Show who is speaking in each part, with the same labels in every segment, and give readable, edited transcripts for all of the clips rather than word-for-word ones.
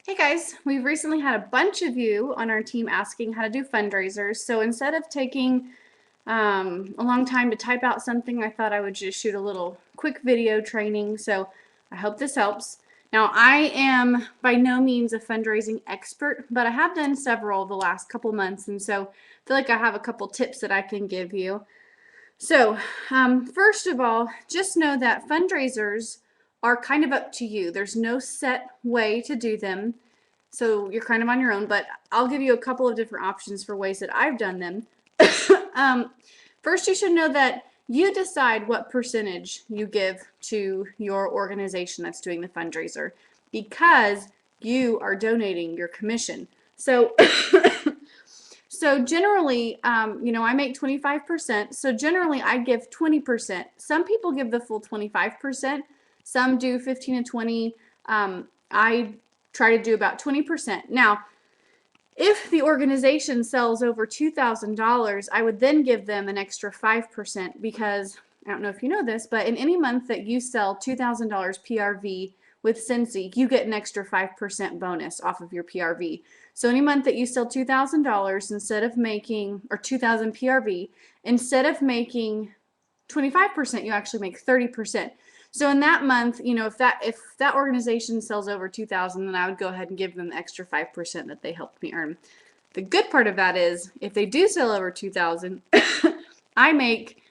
Speaker 1: Hey guys, we've recently had a bunch of you on our team asking how to do fundraisers. So instead of taking a long time to type out something, I thought I would just shoot a little quick video training. So I hope this helps. Now, I am by no means a fundraising expert, but I have done several the last couple months, and so I feel like I have a couple tips that I can give you. So, first of all, just know that fundraisers are kind of up to you. There's no set way to do them. So you're kind of on your own, but I'll give you a couple of different options for ways that I've done them. um, First, you should know that you decide what percentage you give to your organization that's doing the fundraiser because you are donating your commission. So So generally, I make 25%. So generally, I give 20%. Some people give the full 25%. Some do 15 to 20. I try to do about 20%. Now, if the organization sells over $2,000, I would then give them an extra 5% because I don't know if you know this, but in any month that you sell $2,000 PRV with Scentsy, you get an extra 5% bonus off of your PRV. So any month that you sell $2,000 instead of making, or 2,000 PRV, instead of making 25%, you actually make 30%. So in that month, if that organization sells over 2,000, then I would go ahead and give them the extra 5% that they helped me earn. The good part of that is if they do sell over 2,000, I make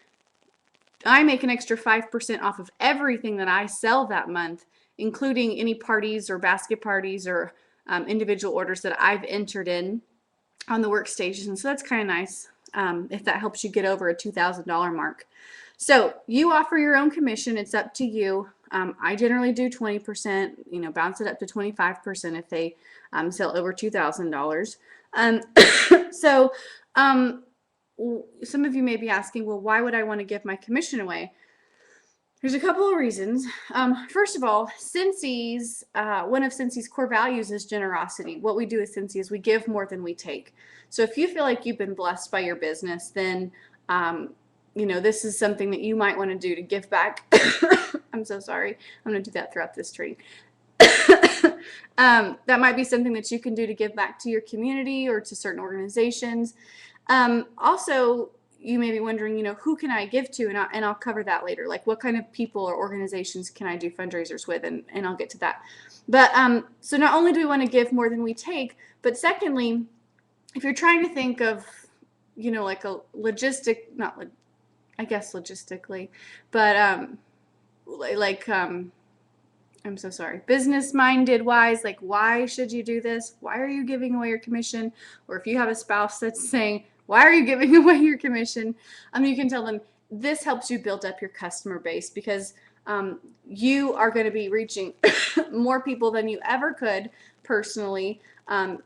Speaker 1: an extra 5% off of everything that I sell that month, including any parties or basket parties or individual orders that I've entered in on the workstation. So that's kind of nice if that helps you get over a $2,000 mark. So you offer your own commission. It's up to you. I generally do 20%, bounce it up to 25% if they sell over $2,000. So some of you may be asking, well, why would I want to give my commission away? There's a couple of reasons. First of all, one of Scentsy's core values is generosity. What we do at Scentsy is we give more than we take. So if you feel like you've been blessed by your business, then this is something that you might want to do to give back. I'm so sorry. I'm going to do that throughout this training. That might be something that you can do to give back to your community or to certain organizations. Also, you may be wondering, who can I give to? And I'll cover that later. Like what kind of people or organizations can I do fundraisers with? And I'll get to that. But so not only do we want to give more than we take, but secondly, if you're trying to think of, like a logistically, but I'm so sorry, business-minded wise, like why should you do this? Why are you giving away your commission? Or if you have a spouse that's saying, why are you giving away your commission? You can tell them this helps you build up your customer base because you are going to be reaching more people than you ever could personally.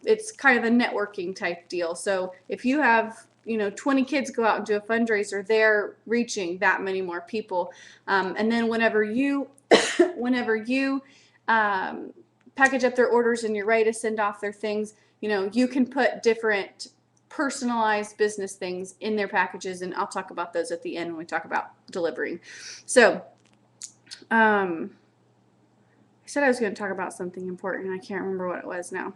Speaker 1: It's kind of a networking type deal. So if you have 20 kids go out and do a fundraiser, they're reaching that many more people. And then whenever you package up their orders and you're ready to send off their things, you can put different personalized business things in their packages, and I'll talk about those at the end when we talk about delivering. So I said I was going to talk about something important and I can't remember what it was now.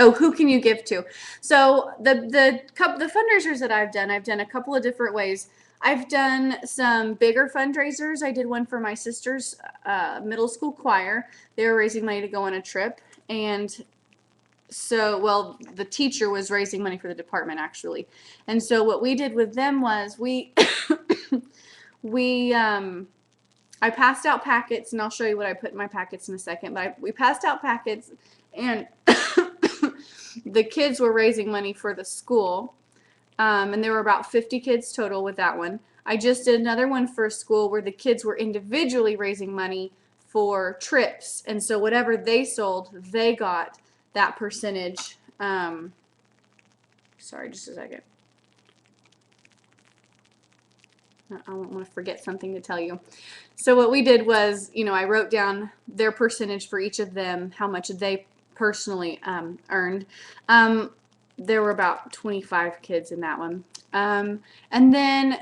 Speaker 1: Oh, who can you give to? So the fundraisers that I've done a couple of different ways. I've done some bigger fundraisers. I did one for my sister's middle school choir. They were raising money to go on a trip, and so, well, the teacher was raising money for the department actually. And so what we did with them was I passed out packets, and I'll show you what I put in my packets in a second, but we passed out packets, and the kids were raising money for the school, and there were about 50 kids total with that one. I just did another one for a school where the kids were individually raising money for trips, and so whatever they sold, they got that percentage. Sorry, just a second. I don't want to forget something to tell you. So what we did was, I wrote down their percentage for each of them, how much they personally earned. There were about 25 kids in that one. And then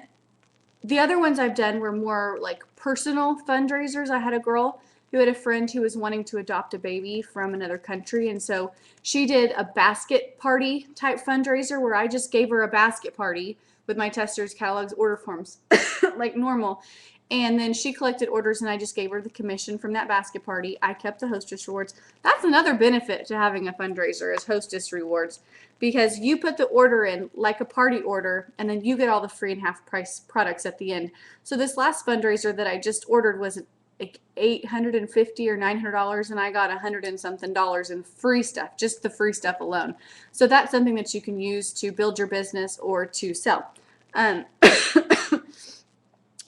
Speaker 1: the other ones I've done were more like personal fundraisers. I had a girl who had a friend who was wanting to adopt a baby from another country. And so she did a basket party type fundraiser where I just gave her a basket party with my testers, catalogs, order forms like normal. And then she collected orders and I just gave her the commission from that basket party. I kept the hostess rewards. That's another benefit to having a fundraiser is hostess rewards, because you put the order in like a party order and then you get all the free and half price products at the end. So this last fundraiser that I just ordered was like $850 or $900 and I got $100 and something in free stuff, just the free stuff alone. So that's something that you can use to build your business or to sell.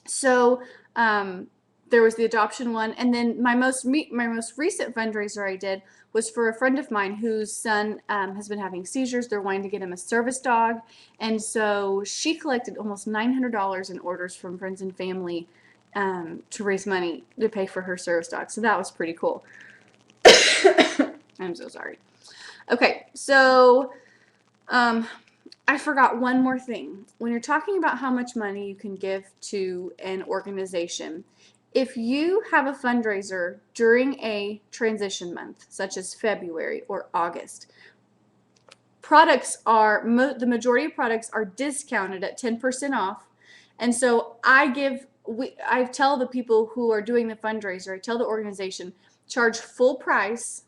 Speaker 1: So there was the adoption one, and then my most recent fundraiser I did was for a friend of mine whose son has been having seizures. They're wanting to get him a service dog, and so she collected almost $900 in orders from friends and family to raise money to pay for her service dog. So that was pretty cool. I'm so sorry. Okay, so I forgot one more thing. When you're talking about how much money you can give to an organization, if you have a fundraiser during a transition month, such as February or August, products are, the majority of products are discounted at 10% off. And so I tell the people who are doing the fundraiser, I tell the organization, charge full price,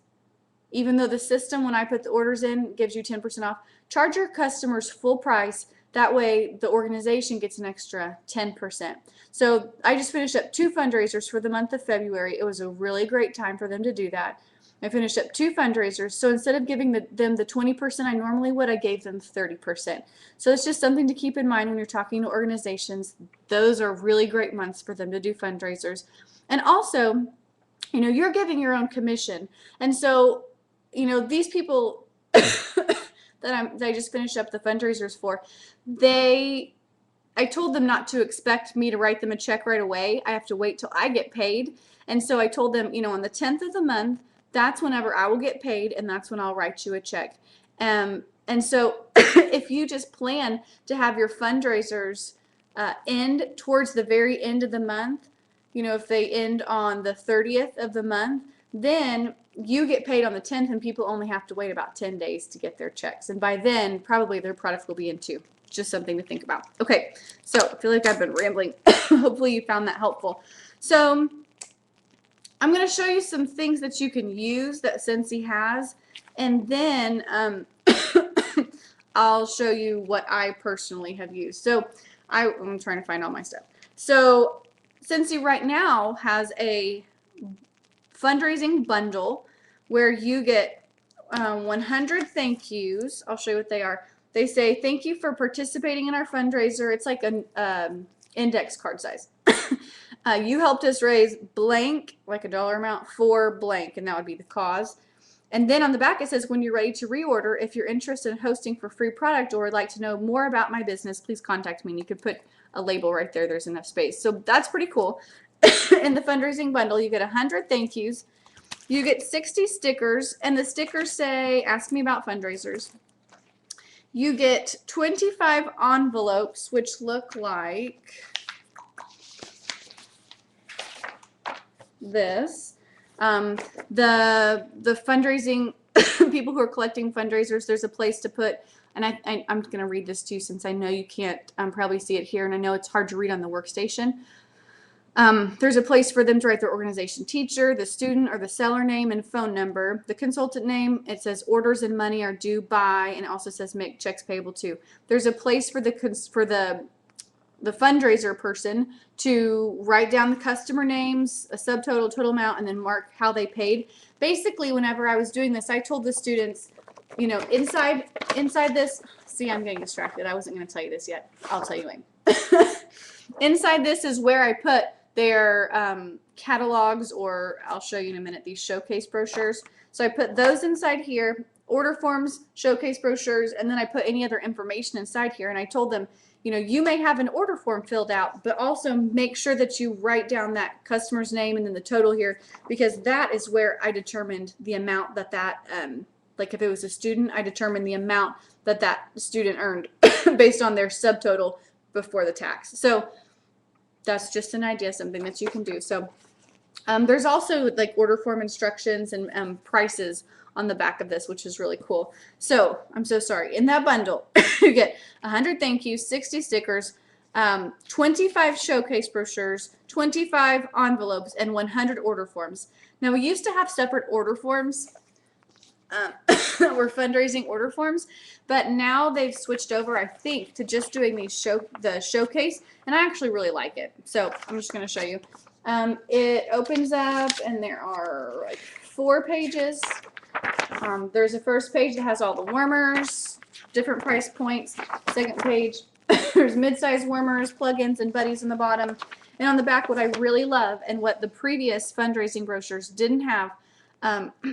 Speaker 1: even though the system, when I put the orders in, gives you 10% off. Charge your customers full price. That way the organization gets an extra 10%. So I just finished up 2 fundraisers for the month of February. It was a really great time for them to do that. I finished up 2 fundraisers. So instead of giving them the 20% I normally would, I gave them 30%. So it's just something to keep in mind when you're talking to organizations. Those are really great months for them to do fundraisers. And also, you know, you're giving your own commission. And so, you know, these people that I just finished up the fundraisers for, I told them not to expect me to write them a check right away. I have to wait till I get paid. And so I told them, you know, on the 10th of the month, that's whenever I will get paid, and that's when I'll write you a check. And so if you just plan to have your fundraisers end towards the very end of the month, you know, if they end on the 30th of the month, then you get paid on the 10th and people only have to wait about 10 days to get their checks. And by then, probably their product will be in too. Just something to think about. Okay, so I feel like I've been rambling. Hopefully you found that helpful. So I'm going to show you some things that you can use that Scentsy has, and then I'll show you what I personally have used. So I'm trying to find all my stuff. So Scentsy right now has a fundraising bundle where you get 100 thank yous. I'll show you what they are. They say, thank you for participating in our fundraiser. It's like an index card size. You helped us raise blank, like a dollar amount, for blank, and that would be the cause. And then on the back it says, when you're ready to reorder, if you're interested in hosting for free product or would like to know more about my business, please contact me. And you could put a label right there. There's enough space. So that's pretty cool. In the fundraising bundle, you get 100 thank yous. You get 60 stickers, and the stickers say, ask me about fundraisers. You get 25 envelopes, which look like this. The fundraising people who are collecting fundraisers, there's a place to put, and I'm going to read this to you since I know you can't probably see it here, and I know it's hard to read on the workstation. There's a place for them to write their organization teacher, the student or the seller name and phone number, the consultant name. It says orders and money are due by, and it also says make checks payable to. There's a place for the fundraiser person to write down the customer names, a subtotal, total amount, and then mark how they paid. Basically, whenever I was doing this, I told the students, you know, inside this, see, I'm getting distracted. I wasn't going to tell you this yet. I'll tell you later. Inside this is where I put their catalogs, or I'll show you in a minute, these showcase brochures. So I put those inside here, order forms, showcase brochures, and then I put any other information inside here. And I told them, you know, you may have an order form filled out, but also make sure that you write down that customer's name and then the total here, because that is where I determined the amount that like if it was a student, I determined the amount that student earned based on their subtotal before the tax. So that's just an idea, something that you can do. So There's also like order form instructions and prices on the back of this, which is really cool. So I'm so sorry. In that bundle, you get 100 thank yous, 60 stickers, 25 showcase brochures, 25 envelopes, and 100 order forms. Now, we used to have separate order forms that were fundraising order forms, but now they've switched over, I think, to just doing the showcase, and I actually really like it. So I'm just going to show you. It opens up, and there are like 4 pages. There's a first page that has all the warmers, different price points. Second page, there's mid-size warmers, plugins, and buddies in the bottom. And on the back, what I really love and what the previous fundraising brochures didn't have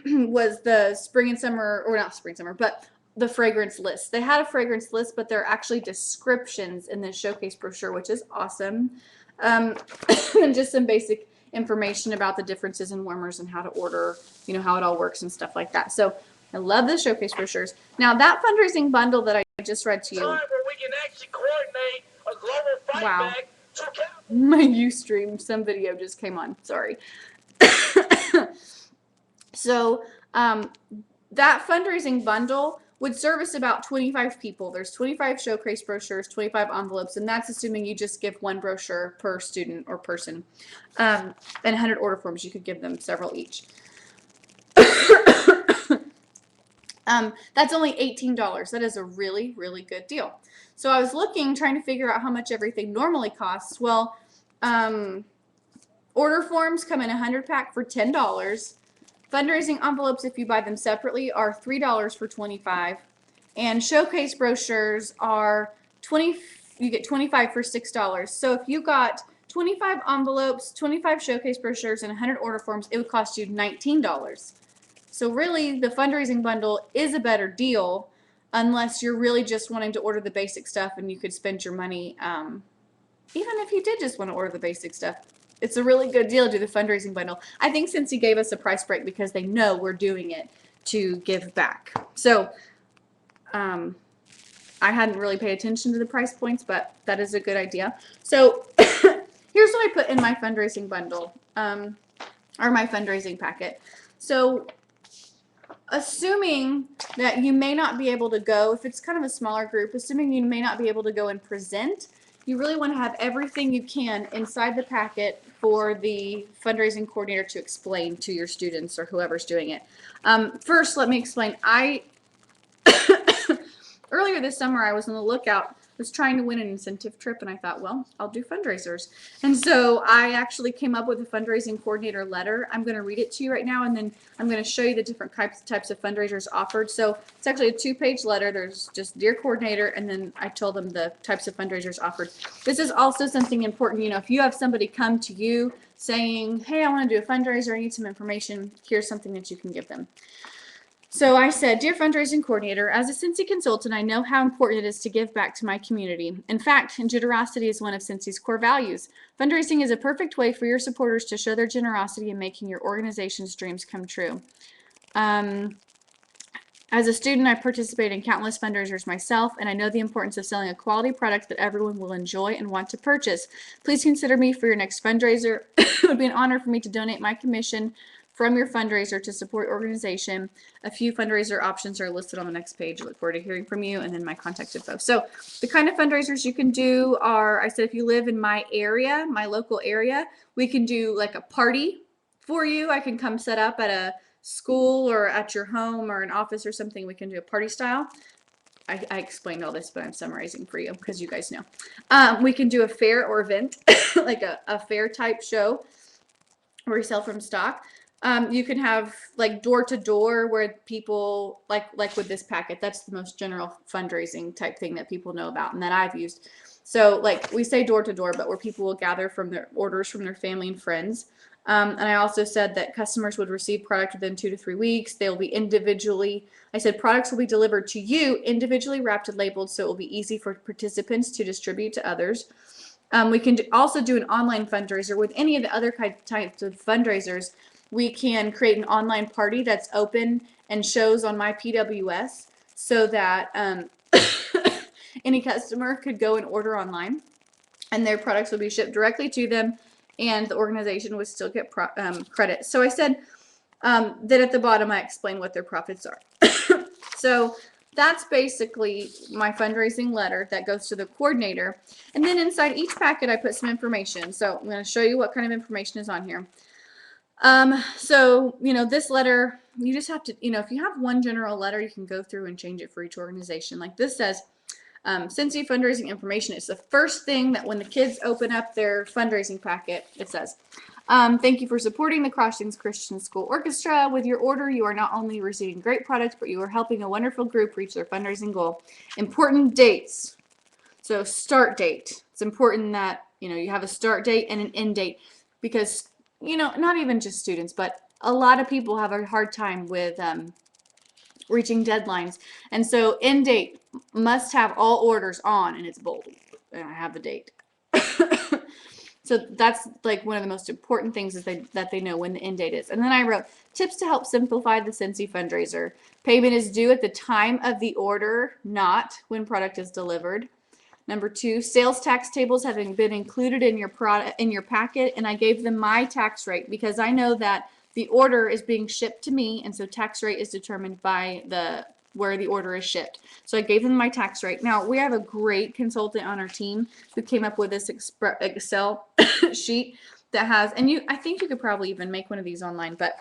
Speaker 1: was the spring and summer, or not spring, summer, but the fragrance list. They had a fragrance list, but there are actually descriptions in this showcase brochure, which is awesome. And just some basic information about the differences in warmers and how to order, you know, how it all works and stuff like that. So I love the showcase brochures. Now that fundraising bundle that I just read to you.
Speaker 2: Where we can actually coordinate a global fight
Speaker 1: Wow.
Speaker 2: back to
Speaker 1: My Ustream, some video just came on. Sorry. So that fundraising bundle would service about 25 people. There's 25 showcase brochures, 25 envelopes, and that's assuming you just give 1 brochure per student or person. And 100 order forms, you could give them several each. That's only $18. That is a really, really good deal. So I was looking, trying to figure out how much everything normally costs. Well, order forms come in a 100 pack for $10. Fundraising envelopes, if you buy them separately, are $3 for 25. And showcase brochures are you get 25 for $6. So if you got 25 envelopes, 25 showcase brochures, and 100 order forms, it would cost you $19. So really, the fundraising bundle is a better deal unless you're really just wanting to order the basic stuff and you could spend your money, even if you did just want to order the basic stuff. It's a really good deal to do the fundraising bundle. I think Scentsy gave us a price break because they know we're doing it to give back. So I hadn't really paid attention to the price points, but that is a good idea. So here's what I put in my fundraising bundle, or my fundraising packet. So assuming that you may not be able to go, if it's kind of a smaller group, assuming you may not be able to go and present, you really want to have everything you can inside the packet for the fundraising coordinator to explain to your students or whoever's doing it. First, let me explain. Earlier this summer, I was on the lookout, was trying to win an incentive trip, and I thought, well, I'll do fundraisers. And so I actually came up with a fundraising coordinator letter. I'm going to read it to you right now, and then I'm going to show you the different types of fundraisers offered. So it's actually a 2-page letter. There's just Dear Coordinator, and then I told them the types of fundraisers offered. This is also something important. You know, if you have somebody come to you saying, hey, I want to do a fundraiser, I need some information, here's something that you can give them. So I said, Dear Fundraising Coordinator, as a Scentsy consultant, I know how important it is to give back to my community. In fact, generosity is one of Scentsy's core values. Fundraising is a perfect way for your supporters to show their generosity in making your organization's dreams come true. As a student, I participate in countless fundraisers myself, and I know the importance of selling a quality product that everyone will enjoy and want to purchase. Please consider me for your next fundraiser. It would be an honor for me to donate my commission from your fundraiser to support your organization. A few fundraiser options are listed on the next page. I look forward to hearing from you, and then my contact info. So the kind of fundraisers you can do are, I said, if you live in my area, my local area, we can do like a party for you. I can come set up at a school or at your home or an office or something. We can do a party style. I explained all this, but I'm summarizing for you because you guys know. We can do a fair or event, like a fair type show where we sell from stock. You can have like door to door where people like with this packet, that's the most general fundraising type thing that people know about and that I've used. So like we say door to door, but where people will gather from their orders from their family and friends. And I also said that customers would receive product within 2 to 3 weeks. They'll be individually, I said products will be delivered to you individually wrapped and labeled, so it will be easy for participants to distribute to others. We can also do an online fundraiser. With any of the other types of fundraisers, we can create an online party that's open and shows on my PWS so that any customer could go and order online and their products will be shipped directly to them and the organization would still get credit. So I said that at the bottom I explain what their profits are. So that's basically my fundraising letter that goes to the coordinator. And then inside each packet I put some information. So I'm going to show you what kind of information is on here. So, you know, this letter, you just have to, you know, if you have one general letter, you can go through and change it for each organization. Like this says, Scentsy fundraising information. It's the first thing that when the kids open up their fundraising packet, it says, thank you for supporting the Crossings Christian School Orchestra. With your order, you are not only receiving great products, but you are helping a wonderful group reach their fundraising goal. Important dates. So start date. It's important that, you know, you have a start date and an end date because, you know, not even just students, but a lot of people have a hard time with reaching deadlines. And so end date must have all orders on, and it's bold. And I have the date. So that's like one of the most important things is that they know when the end date is. And then I wrote tips to help simplify the Scentsy fundraiser. Payment is due at the time of the order, not when product is delivered. Number 2, sales tax tables have been included in your packet, and I gave them my tax rate because I know that the order is being shipped to me, and so tax rate is determined by where the order is shipped. So I gave them my tax rate. Now, we have a great consultant on our team who came up with this Excel sheet that has, and I think you could probably even make one of these online, but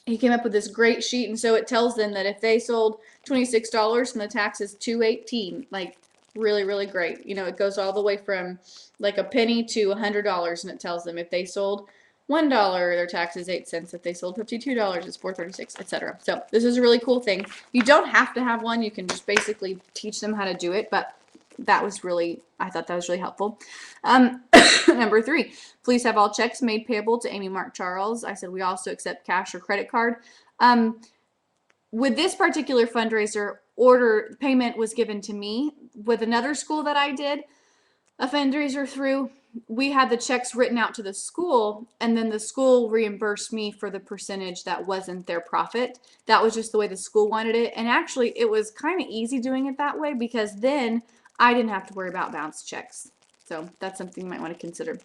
Speaker 1: he came up with this great sheet, and so it tells them that if they sold $26 and the tax is $2.18, like really, really great. You know, it goes all the way from like a penny to $100, and it tells them if they sold $1, their tax is 8 cents. If they sold $52, it's $4.36, etc. So this is a really cool thing. You don't have to have one. You can just basically teach them how to do it, but that was really, I thought that was really helpful. Number 3, please have all checks made payable to Amy Marc-Charles. I said we also accept cash or credit card. With this particular fundraiser, order payment was given to me. With another school that I did a fundraiser through, we had the checks written out to the school, and then the school reimbursed me for the percentage that wasn't their profit. That was just the way the school wanted it, and actually it was kind of easy doing it that way because then I didn't have to worry about bounce checks. So that's something you might want to consider.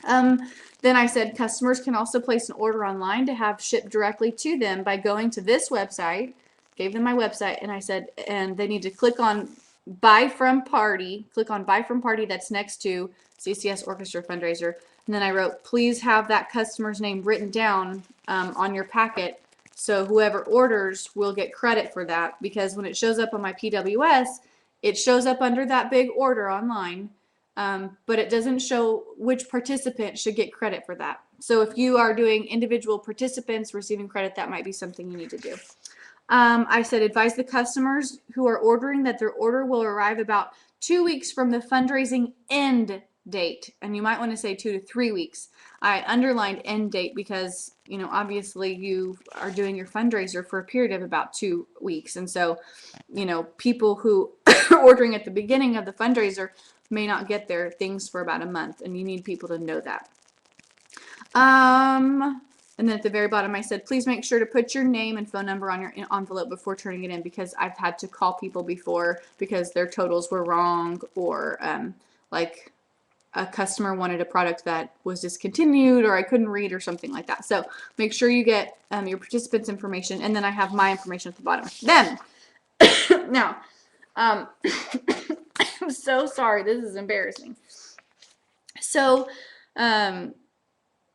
Speaker 1: Then I said customers can also place an order online to have shipped directly to them by going to this website. Gave them my website, and I said, and they need to click on buy from party. Click on buy from party that's next to CCS Orchestra Fundraiser. And then I wrote, please have that customer's name written down on your packet so whoever orders will get credit for that, because when it shows up on my PWS, it shows up under that big order online. But it doesn't show which participant should get credit for that. So if you are doing individual participants receiving credit, that might be something you need to do. I said advise the customers who are ordering that their order will arrive about 2 weeks from the fundraising end date. And you might want to say 2 to 3 weeks. I underlined end date because, you know, obviously you are doing your fundraiser for a period of about 2 weeks. And so, you know, people who are ordering at the beginning of the fundraiser may not get their things for about a month, and you need people to know that. And then at the very bottom I said, please make sure to put your name and phone number on your envelope before turning it in, because I've had to call people before because their totals were wrong, or like a customer wanted a product that was discontinued or I couldn't read or something like that. So make sure you get your participants' information, and then I have my information at the bottom. Then, now, I'm so sorry. This is embarrassing. So,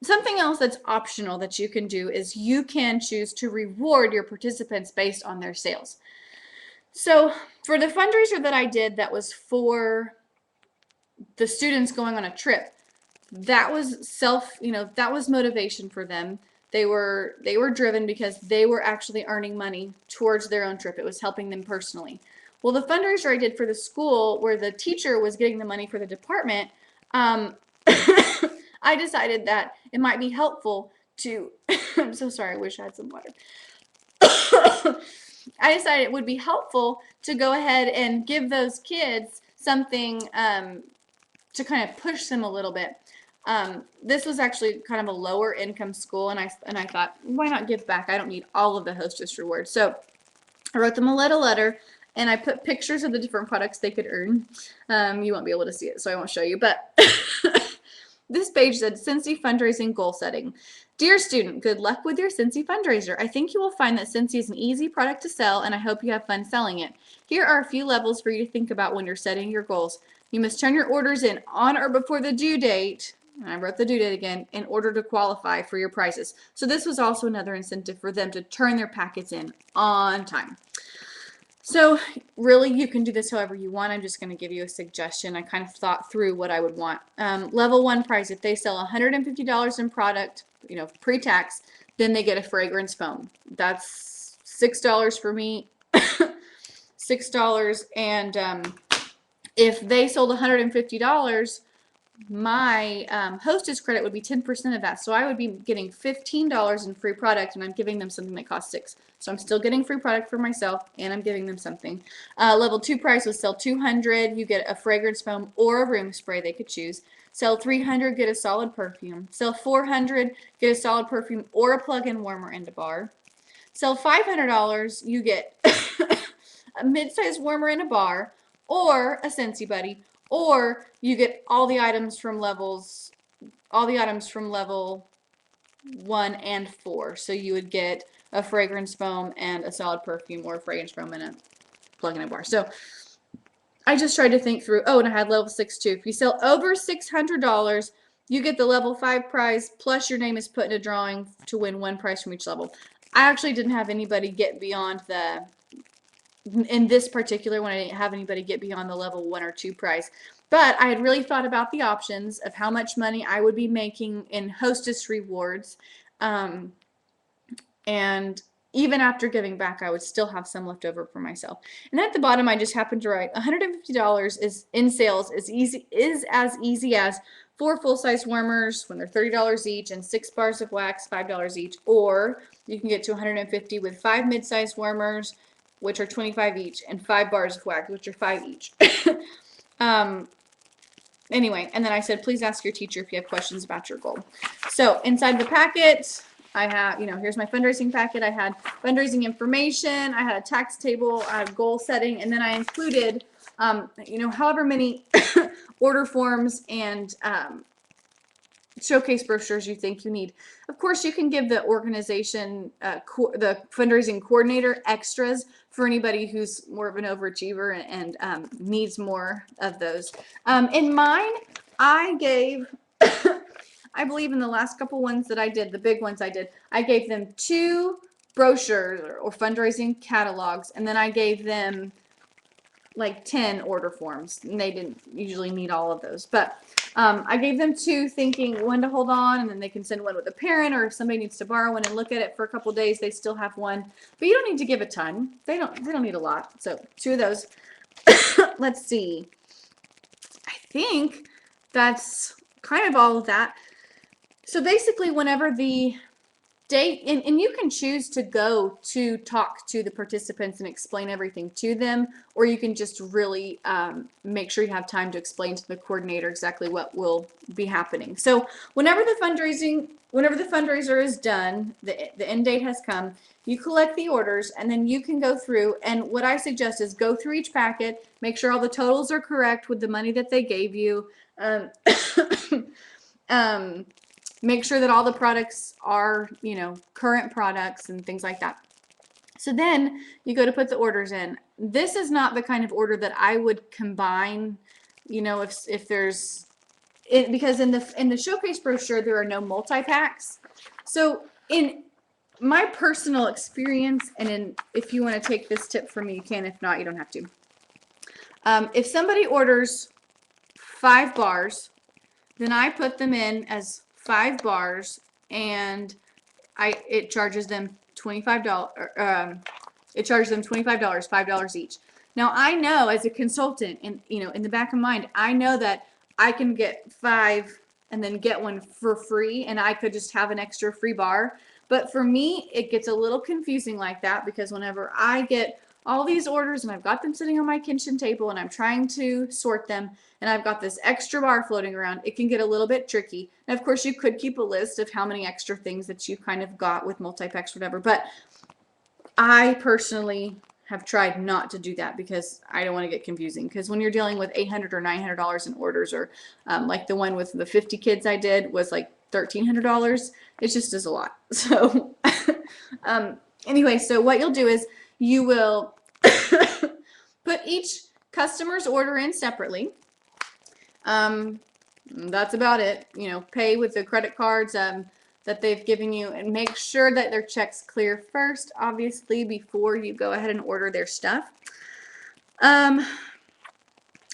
Speaker 1: something else that's optional that you can do is you can choose to reward your participants based on their sales. So, for the fundraiser that I did that was for the students going on a trip, that was that was motivation for them. They were driven because they were actually earning money towards their own trip. It was helping them personally. Well, the fundraiser I did for the school, where the teacher was getting the money for the department, I decided that it might be helpful to, I'm so sorry, I wish I had some water. I decided it would be helpful to go ahead and give those kids something to kind of push them a little bit. This was actually kind of a lower income school, and I thought, why not give back? I don't need all of the hostess rewards. So I wrote them a little letter, and I put pictures of the different products they could earn. You won't be able to see it, so I won't show you, but This page said Scentsy fundraising goal setting. Dear student, good luck with your Scentsy fundraiser. I think you will find that Scentsy is an easy product to sell, and I hope you have fun selling it. Here are a few levels for you to think about when you're setting your goals. You must turn your orders in on or before the due date, and I wrote the due date again, in order to qualify for your prizes. So this was also another incentive for them to turn their packets in on time. So really, you can do this however you want. I'm just going to give you a suggestion. I kind of thought through what I would want. Level 1 price, if they sell $150 in product, pre-tax, then they get a fragrance foam. That's $6 for me, $6. And if they sold $150, my hostess credit would be 10% of that. So I would be getting $15 in free product, and I'm giving them something that costs $6. So I'm still getting free product for myself, and I'm giving them something. Level 2 price was sell 200, you get a fragrance foam or a room spray, they could choose. Sell 300, get a solid perfume. Sell 400, get a solid perfume or a plug-in warmer and a bar. Sell $500, you get a mid-size warmer and a bar, or a Scentsy buddy, or you get all the items from level 1 and 4. So you would get a fragrance foam and a solid perfume, or a fragrance foam and a plug-in and bar. So I just tried to think through. Oh, and I had level 6 too. If you sell over $600, you get the level 5 prize, plus your name is put in a drawing to win 1 prize from each level. I actually didn't have anybody get beyond in this particular one, I didn't have anybody get beyond the level 1 or 2 prize. But I had really thought about the options of how much money I would be making in hostess rewards. And even after giving back, I would still have some left over for myself. And at the bottom, I just happened to write $150 is in sales is as easy as 4 full-size warmers when they're $30 each, and 6 bars of wax, $5 each. Or you can get to $150 with 5 mid-size warmers, which are $25 each, and 5 bars of wax, which are $5 each. Anyway, and then I said, please ask your teacher if you have questions about your goal. So inside the packet, I have, here's my fundraising packet. I had fundraising information, I had a tax table, I had goal setting, and then I included, however many order forms and showcase brochures you think you need. Of course, you can give the organization, the fundraising coordinator, extras for anybody who's more of an overachiever and needs more of those. In mine, I gave, I believe in the last couple ones that I did, the big ones I did, I gave them 2 brochures or fundraising catalogs, and then I gave them like 10 order forms, and they didn't usually need all of those. But I gave them 2, thinking one to hold on, and then they can send one with a parent, or if somebody needs to borrow one and look at it for a couple days, they still have one. But you don't need to give a ton. They don't need a lot. So 2 of those. Let's see. I think that's kind of all of that. So basically, whenever the date, and you can choose to go to talk to the participants and explain everything to them, or you can just really make sure you have time to explain to the coordinator exactly what will be happening. So whenever the fundraiser is done, the end date has come, you collect the orders, and then you can go through, and what I suggest is go through each packet, make sure all the totals are correct with the money that they gave you. Make sure that all the products are, current products and things like that. So then you go to put the orders in. This is not the kind of order that I would combine, if there's, because in the showcase brochure, there are no multi-packs. So in my personal experience, and if you want to take this tip from me, you can. If not, you don't have to. If somebody orders 5 bars, then I put them in as 5 bars, and it charges them $25. It charges them $25, $5 each. Now I know as a consultant, and in the back of mind, I know that I can get 5 and then get one for free, and I could just have an extra free bar. But for me, it gets a little confusing like that, because whenever I get all these orders and I've got them sitting on my kitchen table and I'm trying to sort them, and I've got this extra bar floating around, it can get a little bit tricky. And of course, you could keep a list of how many extra things that you kind of got with multi-packs or whatever, but I personally have tried not to do that because I don't want to get confusing. Because when you're dealing with $800 or $900 in orders, or like the one with the 50 kids I did was like $1,300, it just is a lot. So anyway, so what you'll do is you will put each customer's order in separately. That's about it. You know, pay with the credit cards that they've given you, and make sure that their check's clear first, obviously, before you go ahead and order their stuff.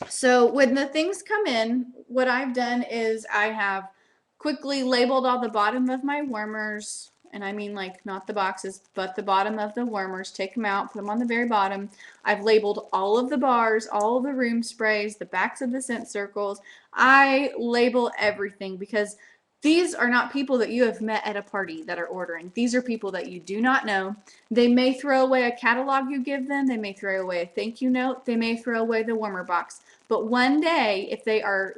Speaker 1: So when the things come in, what I've done is I have quickly labeled all the bottom of my warmers, and I mean like not the boxes, but the bottom of the warmers. Take them out, put them on the very bottom. I've labeled all of the bars, all of the room sprays, the backs of the scent circles. I label everything because these are not people that you have met at a party that are ordering. These are people that you do not know. They may throw away a catalog you give them. They may throw away a thank you note. They may throw away the warmer box. But one day, if they are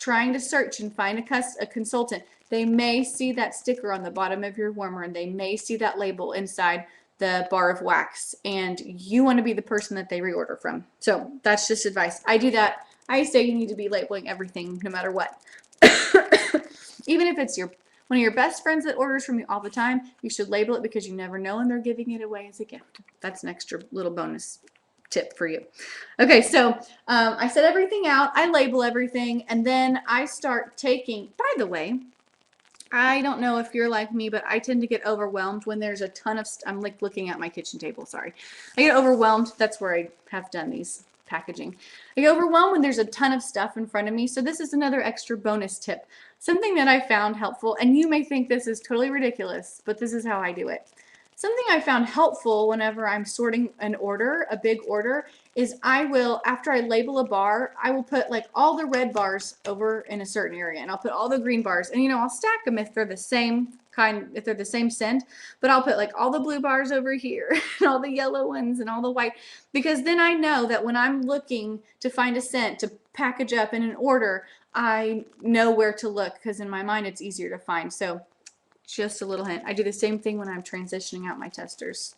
Speaker 1: trying to search and find a consultant, they may see that sticker on the bottom of your warmer, and they may see that label inside the bar of wax, and you want to be the person that they reorder from. So that's just advice. I do that. I say you need to be labeling everything no matter what. Even if it's one of your best friends that orders from you all the time, you should label it, because you never know when they're giving it away as a gift. That's an extra little bonus tip for you. Okay, so I set everything out, I label everything, and then I start taking, by the way, I don't know if you're like me, but I tend to get overwhelmed when there's a ton of, I'm like looking at my kitchen table, sorry. I get overwhelmed, that's where I have done these packaging. I get overwhelmed when there's a ton of stuff in front of me, so this is another extra bonus tip. Something that I found helpful, and you may think this is totally ridiculous, but this is how I do it. Something I found helpful whenever I'm sorting an order, a big order, is I will, after I label a bar, I will put like all the red bars over in a certain area, and I'll put all the green bars, and you know, I'll stack them if they're the same kind, if they're the same scent, but I'll put like all the blue bars over here and all the yellow ones and all the white, because then I know that when I'm looking to find a scent to package up in an order, I know where to look, because in my mind it's easier to find. So just a little hint. I do the same thing when I'm transitioning out my testers.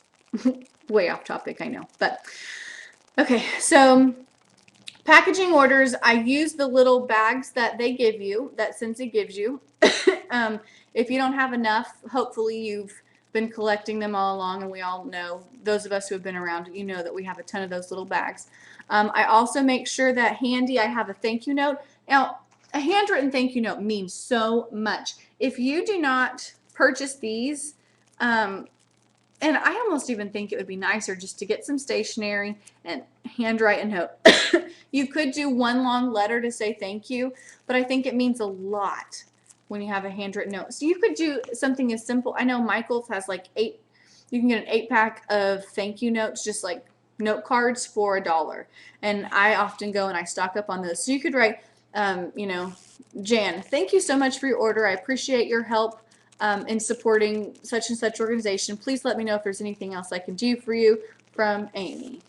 Speaker 1: Way off topic, I know. But okay, so packaging orders, I use the little bags that they give you, that Scentsy gives you. If you don't have enough, hopefully you've been collecting them all along, and we all know, those of us who have been around, you know that we have a ton of those little bags. I also make sure that handy I have a thank you note. Now, a handwritten thank you note means so much. If you do not purchase these, and I almost even think it would be nicer just to get some stationery and handwrite a note. You could do one long letter to say thank you, but I think it means a lot when you have a handwritten note. So you could do something as simple. I know Michael's has like you can get an 8-pack of thank you notes, just like note cards for $1. And I often go and I stock up on those. So you could write, you know, Jan, thank you so much for your order. I appreciate your help in supporting such and such organization. Please let me know if there's anything else I can do for you, from Amy.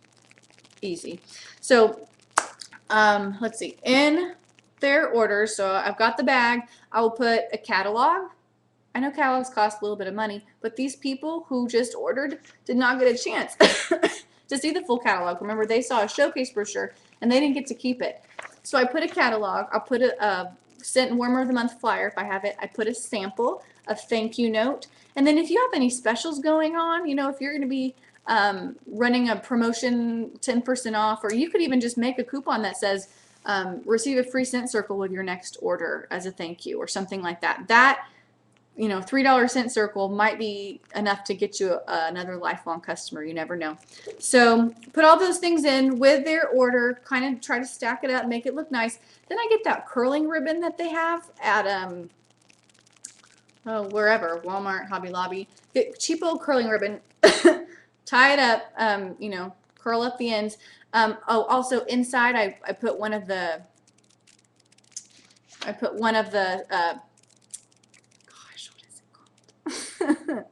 Speaker 1: Easy. So let's see, in their order, so I've got the bag, I will put a catalog. I know catalogs cost a little bit of money, but these people who just ordered did not get a chance to see the full catalog. Remember, they saw a showcase brochure and they didn't get to keep it. So I put a catalog, I'll put a scent and warmer of the month flyer if I have it. I put a sample, a thank you note, and then if you have any specials going on, you know, if you're going to be running a promotion 10% off, or you could even just make a coupon that says receive a free scent circle with your next order as a thank you, or something like that. That, you know, $3 scent circle might be enough to get you another lifelong customer. You never know. So put all those things in with their order, kind of try to stack it up, make it look nice. Then I get that curling ribbon that they have at wherever, Walmart, Hobby Lobby. Get cheap old curling ribbon, tie it up, you know, curl up the ends. Oh, also inside I put one of the gosh, what is it called?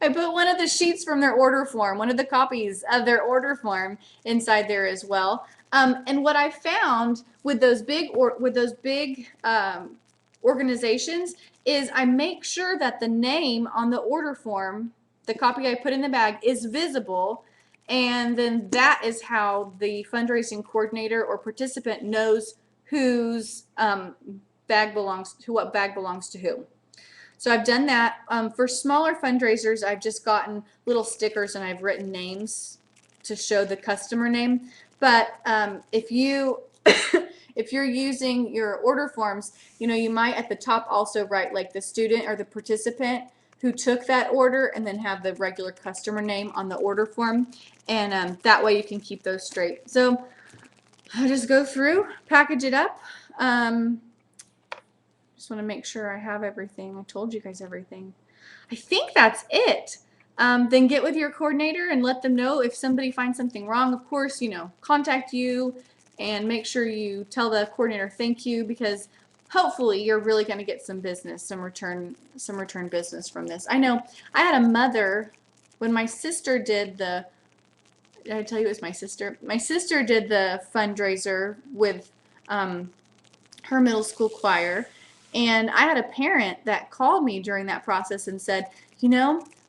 Speaker 1: I put one of the sheets from their order form, one of the copies of their order form inside there as well. And what I found with those big organizations is I make sure that the name on the order form, the copy I put in the bag, is visible. And then that is how the fundraising coordinator or participant knows whose bag belongs to what bag belongs to who. So I've done that. For smaller fundraisers, I've just gotten little stickers and I've written names to show the customer name. But if you if you're using your order forms, you might at the top also write like the student or the participant who took that order, and then have the regular customer name on the order form, and that way you can keep those straight. So I just go through, package it up. Just want to make sure I have everything. I told you guys everything. I think that's it. Then get with your coordinator and let them know if somebody finds something wrong. Of course, contact you and make sure you tell the coordinator thank you, because hopefully you're really going to get some business, some return business from this. I know I had a mother when my sister did the, did I tell you it was my sister? My sister did the fundraiser with her middle school choir, and I had a parent that called me during that process and said,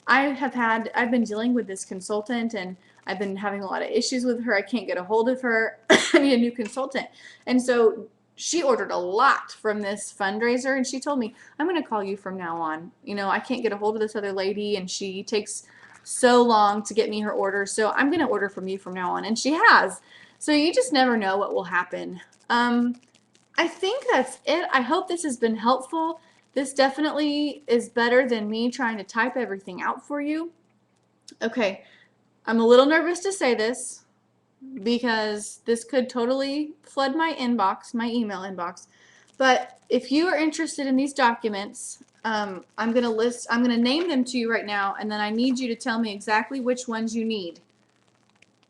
Speaker 1: I've been dealing with this consultant and I've been having a lot of issues with her. I can't get a hold of her. I need a new consultant. And so she ordered a lot from this fundraiser, and she told me, I'm going to call you from now on. I can't get a hold of this other lady, and she takes so long to get me her order, so I'm going to order from you from now on. And she has. So you just never know what will happen. I think that's it. I hope this has been helpful. This definitely is better than me trying to type everything out for you. Okay, I'm a little nervous to say this because this could totally flood my inbox, my email inbox. But if you are interested in these documents, I'm going to name them to you right now, and then I need you to tell me exactly which ones you need.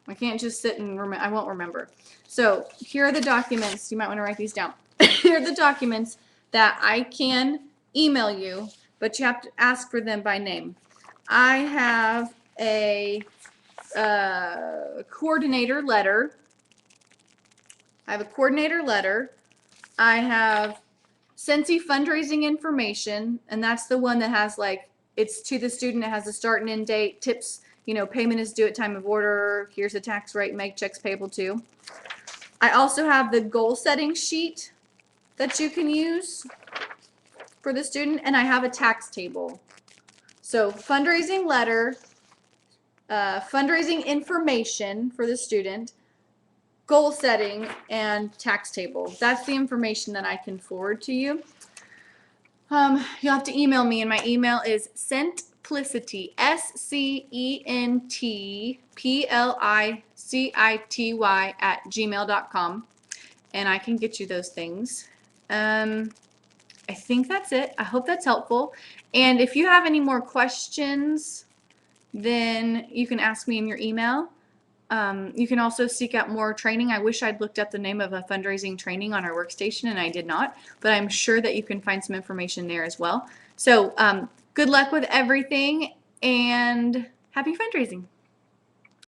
Speaker 1: I can't just sit and I won't remember. So here are the documents. You might want to write these down. Here are the documents that I can email you, but you have to ask for them by name. I have a coordinator letter. I have Scentsy fundraising information, and that's the one that has it's to the student. It has a start and end date, tips, payment is due at time of order, here's the tax rate, make checks payable to. I also have the goal setting sheet that you can use for the student, and I have a tax table. So fundraising letter, fundraising information for the student, goal setting, and tax table. That's the information that I can forward to you. You'll have to email me, and my email is Scentsy, SCENTPLICITY @gmail.com, and I can get you those things. I think that's it. I hope that's helpful. And if you have any more questions, then you can ask me in your email. You can also seek out more training. I wish I'd looked up the name of a fundraising training on our workstation, and I did not, but I'm sure that you can find some information there as well. So good luck with everything, and happy fundraising.